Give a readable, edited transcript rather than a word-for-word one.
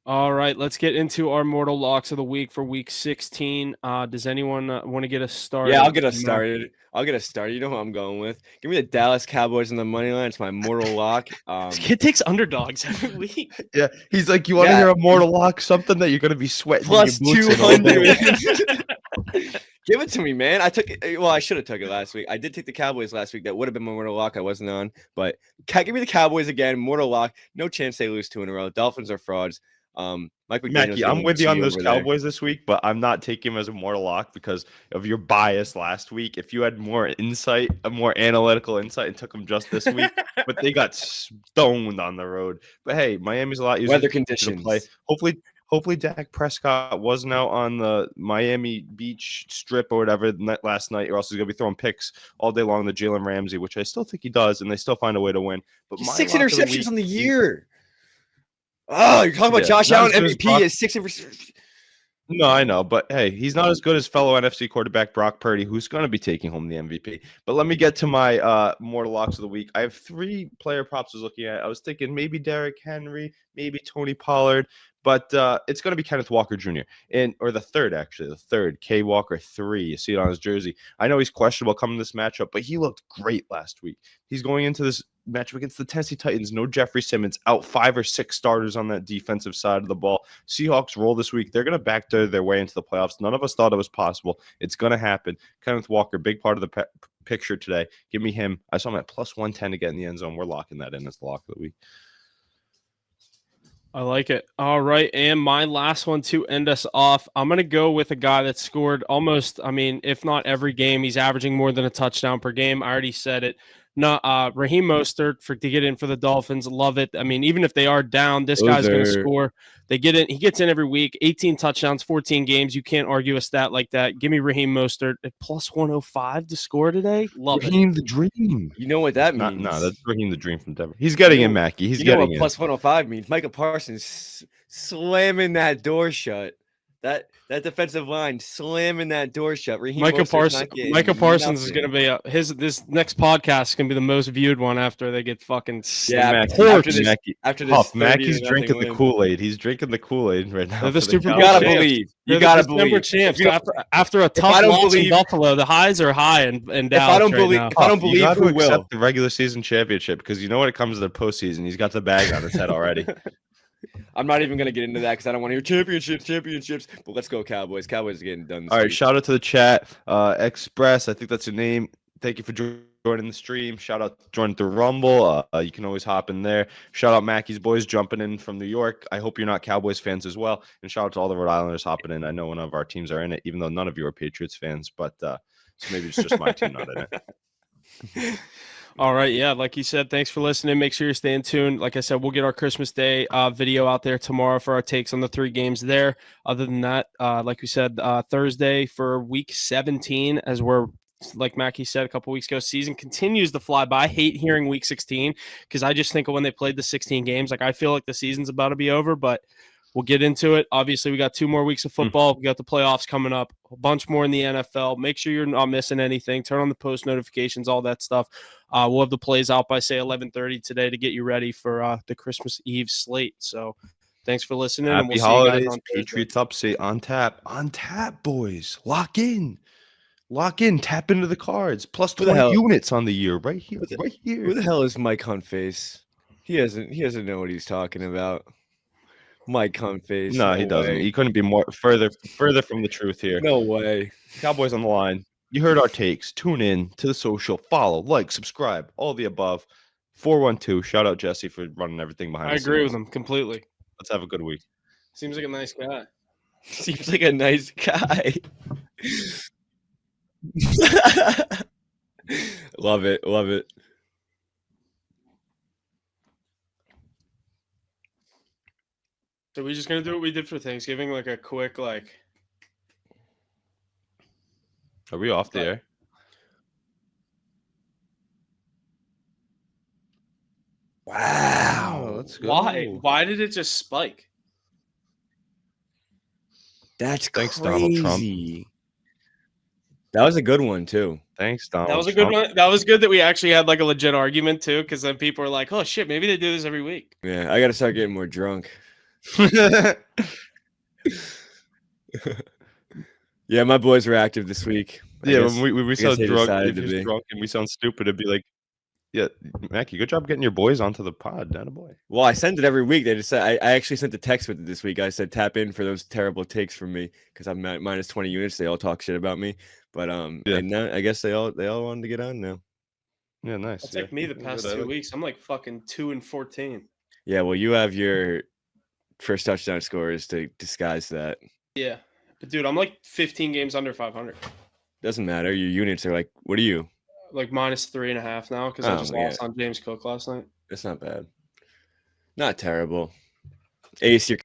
All right, let's get into our mortal locks of the week for week 16. Does anyone want to get us started? Yeah, I'll get us started. You know who I'm going with. Give me the Dallas Cowboys in the money line. It's my mortal lock. This kid takes underdogs every week. Yeah, he's like, you want to hear a mortal lock? Something that you're going to be sweating plus in your boots in all day. 200. Give it to me, man. I took it. Well, I should have took it last week. I did take the Cowboys last week. That would have been my mortal lock. I wasn't on, but give me the Cowboys again. Mortal lock. No chance they lose 2 in a row. Dolphins are frauds. Mike McDaniel's Mackie, I'm with you on those Cowboys there this week, but I'm not taking him as a mortal lock because of your bias last week. If you had more insight, a more analytical insight, and took them just this week, but they got stoned on the road. But hey, Miami's a lot easier weather to conditions. play. Hopefully Dak Prescott wasn't out on the Miami Beach Strip or whatever last night, or else he's going to be throwing picks all day long to Jalen Ramsey, which I still think he does, and they still find a way to win. But my 6 interceptions on the year. Oh, you're talking about Josh Allen MVP is 6 interceptions. No, I know, but hey, he's not as good as fellow NFC quarterback Brock Purdy, who's going to be taking home the MVP. But let me get to my mortal locks of the week. I have 3 player props I was looking at. I was thinking maybe Derrick Henry, maybe Tony Pollard, but it's going to be Kenneth Walker Jr. or the third, K Walker 3. You see it on his jersey. I know he's questionable coming to this matchup, but he looked great last week. He's going into this matchup against the Tennessee Titans. No Jeffrey Simmons, out 5 or 6 starters on that defensive side of the ball. Seahawks roll this week. They're going to backdoor their way into the playoffs. None of us thought it was possible. It's going to happen. Kenneth Walker, big part of the picture today. Give me him. I saw him at plus 110 to get in the end zone. We're locking that in as the lock of the week. I like it. All right, and my last one to end us off, I'm going to go with a guy that scored almost, if not every game, he's averaging more than a touchdown per game. I already said it. No, Raheem Mostert to get in for the Dolphins. Love it. Even if they are down, this guy's going to score. They get in. He gets in every week. 18 touchdowns, 14 games. You can't argue a stat like that. Give me Raheem Mostert at plus 105 to score today. Love Raheem the Dream. You know what that means? No, that's Raheem the Dream from Denver. He's getting in, Mackie. He's getting in. Plus 105 means Micah Parsons slamming that door shut. That defensive line slamming that door shut. Micah Parsons is going to be this next podcast is going to be the most viewed one after they get fucking after this Mackie's drinking the Kool-Aid. He's drinking the Kool-Aid right now. They're the Super Bowl champs. You gotta believe. Champs. After a tough loss in Buffalo, the highs are high and down. If I don't believe, you who will accept the regular season championship because you know when it comes to the postseason, he's got the bag on his head already. I'm not even going to get into that because I don't want to hear championships. But let's go, Cowboys. Cowboys are getting done. All right, shout out to the chat. Express, I think that's your name. Thank you for joining the stream. Shout out to joining through Rumble. You can always hop in there. Shout out Mackie's boys jumping in from New York. I hope you're not Cowboys fans as well. And shout out to all the Rhode Islanders hopping in. I know one of our teams are in it, even though none of you are Patriots fans. But so maybe it's just my team not in it. All right. Yeah. Like you said, thanks for listening. Make sure you're staying tuned. Like I said, we'll get our Christmas Day video out there tomorrow for our takes on the 3 games there. Other than that, like we said, Thursday for week 17, as we're, like Mackie said a couple weeks ago, season continues to fly by. I hate hearing week 16 because I just think of when they played the 16 games, like I feel like the season's about to be over, but we'll get into it. Obviously, we got 2 more weeks of football. We got the playoffs coming up, a bunch more in the NFL. Make sure you're not missing anything. Turn on the post notifications, all that stuff. We'll have the plays out by, say, 11:30 today to get you ready for the Christmas Eve slate. So thanks for listening. Happy and we'll holidays. See you guys on Patriots upset on tap. On tap, boys. Lock in. Tap into the cards. Plus 20 units on the year. Right here. Who the hell is Mike Huntface? He doesn't know what he's talking about. Mike Huntface. No, he doesn't. He couldn't be more further from the truth here. No way. Cowboys on the line. You heard our takes. Tune in to the social. Follow, like, subscribe, all the above. 412. Shout out Jesse for running everything behind. I agree with him completely. Let's have a good week. Seems like a nice guy. Seems like a nice guy. Love it. So we're just gonna do what we did for Thanksgiving, like a quick Are we off the air? Wow. Let's go. Why did it just spike? That's Thanks, crazy. Donald Trump. That was a good one too. Thanks, Donald. That was a good one. That was good that we actually had like a legit argument too, because then people are like, "Oh shit, maybe they do this every week." Yeah, I got to start getting more drunk. Yeah, my boys were active this week. I Yeah, guess- when we I guess sound they drunk, decided if to you're be. drunk and we sound stupid, it'd be like, yeah, Mackie, good job getting your boys onto the pod, that a boy. Well, I send it every week. They just said I actually sent a text with it this week. I said tap in for those terrible takes from me because I'm at minus 20 units. They all talk shit about me, but Yeah. and now I guess they all wanted to get on now. Yeah, nice. That's yeah. like me the Good, past I 2 like- weeks. I'm like fucking 2-14. Yeah, well, you have your first touchdown scores to disguise that. Yeah, but dude, I'm like 15 games under 500. Doesn't matter. Your units are like, what are you? Like minus 3.5 now because I Oh, just yeah. lost on James Cook last night. It's not bad. Not terrible. Ace, you're